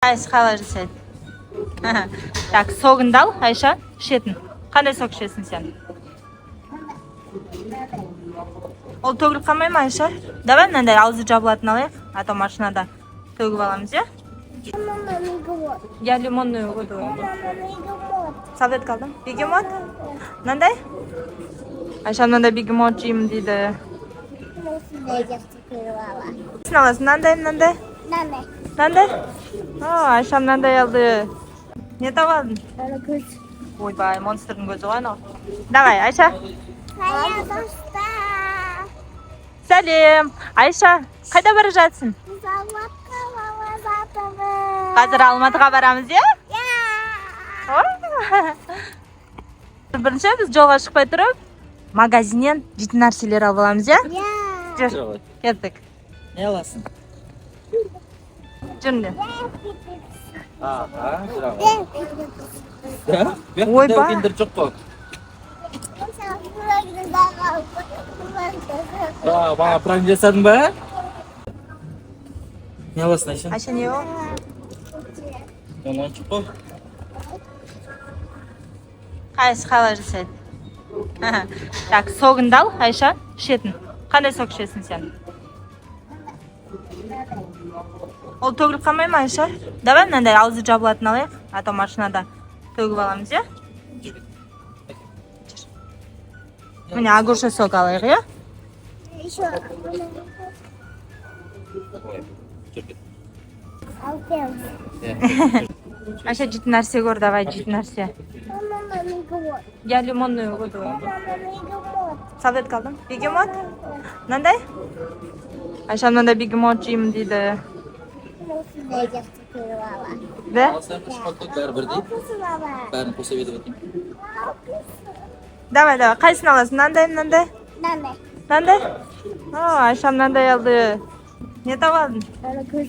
Қайсы қалай жасайды? Так, согынды ал, Айша, ішетін. Қандай сок ішесің сен? Ол төгіліп қалмай ма, Айша? Давай мынандай аузы жабылатын алайық, а то машинада төгіп аламыз, иә? Я лимонную воду. Салфетка алдым. Бегемот? Мынандай? Айша мынандай бегемот жеймін дейді. Сен аласың мынандай? Мынандай? Айша мынандай алды. Не табадың? Көз. Ойбай, монстрдың көзі ғой анау. Давай, Айша. Сәлем. Айша, қайда бара жатсың? Қазір Алматыға барамыз, иә? Бірінші біз жолға шықпай тұрып, магазиннен жейтін нәрселер алып аламыз, иә? Жүр, кеттік. Не аласың? Жүріңдер. Ойбай. Киндер жоқ қой. Бана прайм жасадың ба? Не аласың, Айша? Айша, не ол? Онан жоқ қой. Қайсы қалай жасайды? Так, согынды ал, Айша, ішетін. Қандай сок ішесің сен? Ол төгіліп қалмай ма, Айша? Давай мынандай аузы жабылатын алайық, а то машинада төгіп аламыз, иә? Міне огурча сок алайық, иә? Айша, жейтін нәрсе көр, давай, жейтін нәрсе. Я лимонную воду. Салфетка алдым. Бегемот? Мынандай? Айша мынандай бегемот жеймін дейді. Да? Алсаң, шпақтық бәрі бірдей. Бәрін қоса беріп өтейін. Давай, қайсын аласың? Мынандай? Айша мынандай алды. Не табадың? Көз.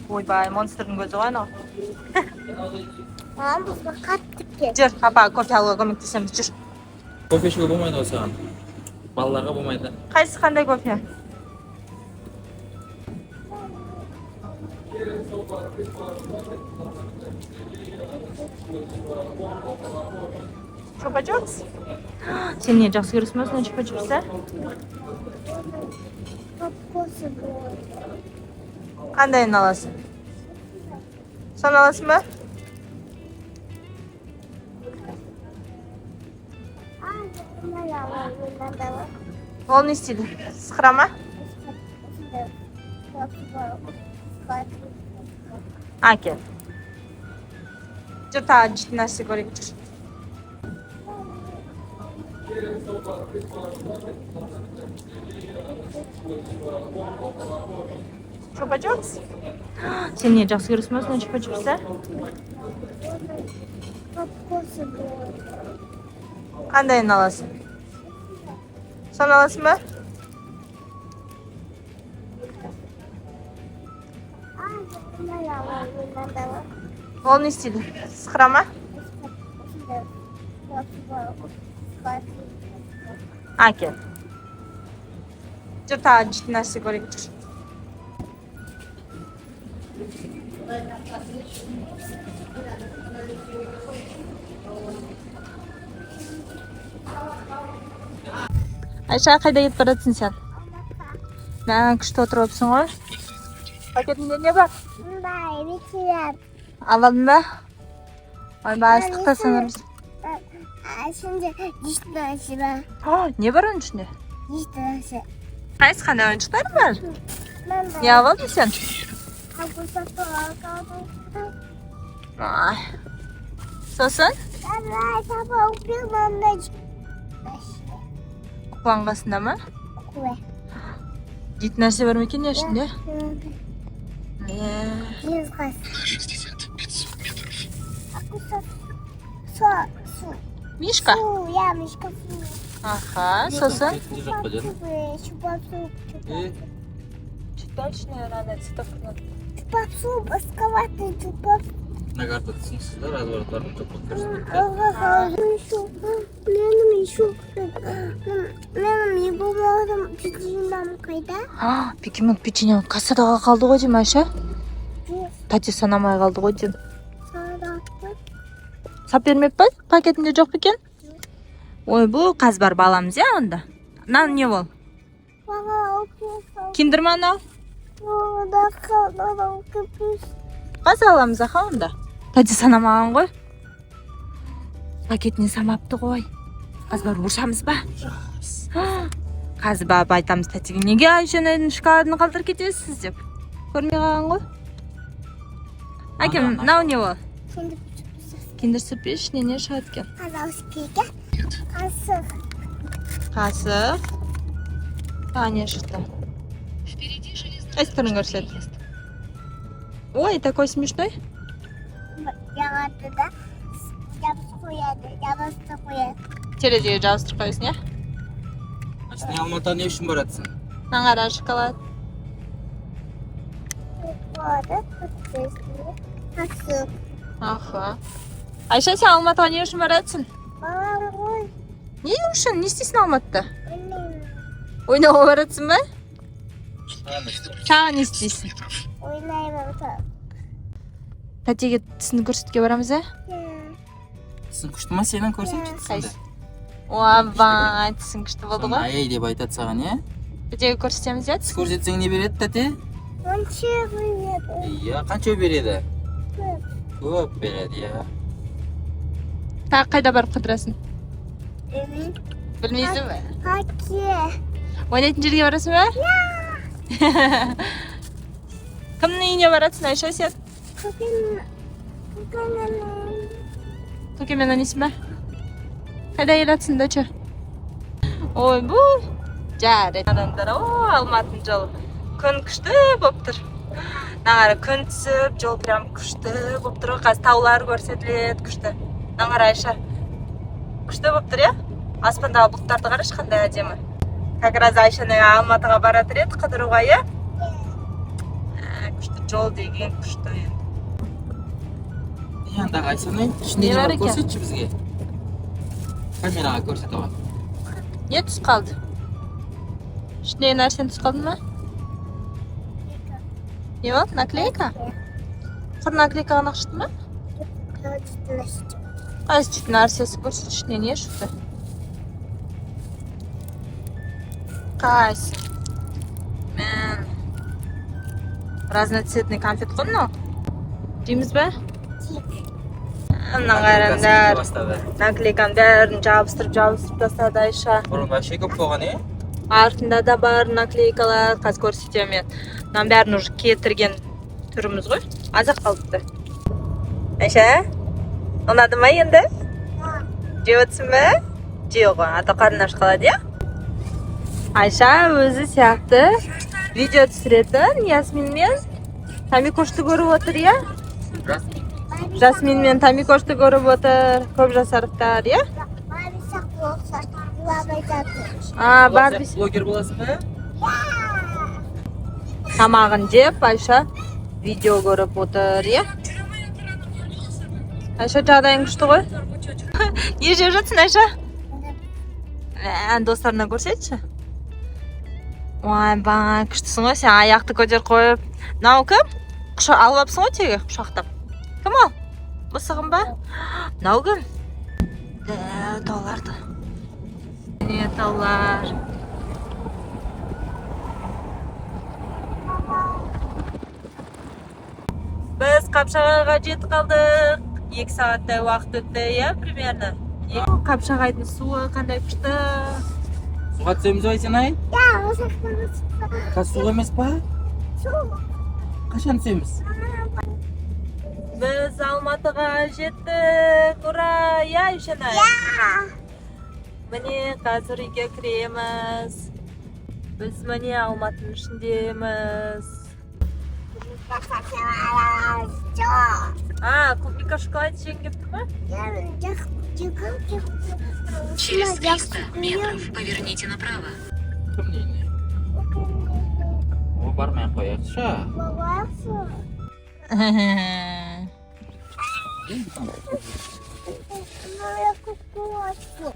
Ойбай, монстрдың көзі ғой анау. Бізге қатты кет. Жүр, апа, кофе алуға көмектесеміз, жүр. Кофе ішуге болмайды ғой саған. Балаларға болмайды. Қайсы қандай кофе? Чупа-чупс? Сен не жақсы көресің бе, осындай чупа-чупсты? Қандайын аласың? Соны аласың ба? Ол не істейді? Сықыра ма? Кел. Жүр, тағы жейтін нәрсе көрейік, жүр. Чупа-чупс? Сен не жақсы көресің бе, осындай чупа-чупсты? Қандайын аласың? Соны аласың ба? Ол не істейді? Сықыра ма? Кел. Жүр, тағы жейтін нәрсе көрейік, жүр. Айша, қайда кетіп баратсың сен? Күшті отырып өпсің ғой. Пакетінде не бар? Ветеран. Аладың ба? Ойбай, ыстықта санырмыз. Şimdi dişlerisi var. Не бар оның ішінде? Dişlerisi. Қайсы қандай ойыншықтар бар? Ben de. Не алдың сен? Сосын? Құлан қасында ма? Жейтін нәрсе бар ма екен не ішінде? Мишка? Я мишка. Аха, сосын? Чуть дальше, наверное, цветофор надо. Чупа-суп, эскаватор, чупа-суп. На карту түсінсіздер, разворотlarını çok bakıyorsunuz. Менің ебаларым печеньем қайда? Пекемон печенье кассадаға қалды ғой деймін, Айша? Тәте санамай қалды ғой деймін. Садақты. Сап бермеп па? Пакетінде жоқ па екен? Ой, бұл қаз бар баламыз, я онда. Нан не бол? Бала оқиса. Киндер ма анау? Ода қалада оқипыз. Қаз аламыз аха онда. Тәте санамаған ғой. Пакетіне самапты ғой. Қаз бар ұрсамыз ба? Қаз ба айтамыз тәтеге. Неге Айшаның шоколадын қалдырып кетесіз деп. Көрмей қалған ғой. Әкем, мынау не бол? Киндер сюрприз ішінен не шығады екен? Пожалуйста, қасық. Қасық. Не шықты? Эстерін көрсет. Ой, такой смешной. Яғады да жабыс қояды, жабысты қояды. Терезеге жабыстырып қойсын, я? Сен Алматыға не үшін баратсың? Наңара шоколад. Болады, қасық. Аха. Айша, сен Алматыға не үшін баратсың? Балам ғой, Не үшін? Не істейсің Алматыда? ойнаймын. Ойнауға баратсың ба? Саған не істейсің? Ойнаймын та. Тәтеге тісін көрсетке барамыз, а? Тісің күшті ма сенің көрсетші тісіңді? Уаба, тісің күшті болды ғой. Ай деп айтады саған, е? Тәтеге көрсетеміз, я? Тіс көрсетсең не береді тәте? Онша қояды. Иә, қанша береді? Көп береді, иә. Тағы қайда барып қыдырасың? Білмейсің ба? Хаке. Ойнайтын жерге барасың ба? Кімнің үйіне барасың, Айша, сен? Көкемен ойнайсың ба? Қайда келатсың, доча? Ой, бұл жарайды. Адамдар, Алматының жолы. Күн күшті болып тұр. Нағара күн түсіп, жол прям күшті болып тұр. Қазір таулар көрсетіледі, күшті. Нағара, Айша. Күшті болып тұр, я? Аспандағы бұлттарды қараш, қандай әдемі. Как раз Айшаның Алматыға баратыр еді, қыдыруға, я? Күшті жол деген күшті енді. Яндағы Айсаның ішінде не бар көрсетші бізге. Камераға көрсет оған. Не түс қалды? Ішіндегі нәрсен түс қалды ма? Не бол? Наклейка? Құр наклейкаға нақшыды ма? Қайсы жүйті нәрсесі көрсет, ішіне не шықты? Қайсы? Мен... Разноцветный конфет қой мынау? Жейміз ба? Мына қараңдар. Наклейканың бәрін жабыстырып тастады Айша. Бұрын вообще көп болған, е? Артында да бар наклейкалар. Қазір көрсетемін мен. Мынаның бәрін уже кетірген түріміз ғой. Азақ қалыпты. Айша, ұнады ма енді? Жеп отырсың ба? Жей ғой, ата қарның аш қалады, я? Айша өзі сияқты видео түсіретін Ясминмен Тамикошты көріп отыр, я? Жасминмен Тамикошты көріп отыр. Көп жасарықтар, я? Барби Блогер боласың ба? тамағын жеп, Айша видео көріп отыр, я? Айша, жағдайың күшті ғой? Не жеп жатсың, Айша? Достарына көрсетші. Ой, ба, күштісің ғой, сен аяқты көтер қойып. Нау кім? Алып апсың ғой тегі, құшақтап. Кім ол? Мысығым ба? Нау кім? Тауларды. Не таулар. Біз Қапшағайға жетіп қалдық. 2 сағаттай уақыт өтті, я, примерно. Қапшағайдың суы қандай күшті. Суға түсеміз бай сен, ай? Қазір суға емес па? Қашан түсеміз? Біз Алматыға жеттік. Ура! Я, Айшанай? Міне, қазір үйге кіреміз. Біз міне Алматының ішіндеміз. Клубника шоколад жеген кепті ма? Через 300 метров поверните направо. Кім дейіне? О, бармай қояқшы. Ну, я кукушку.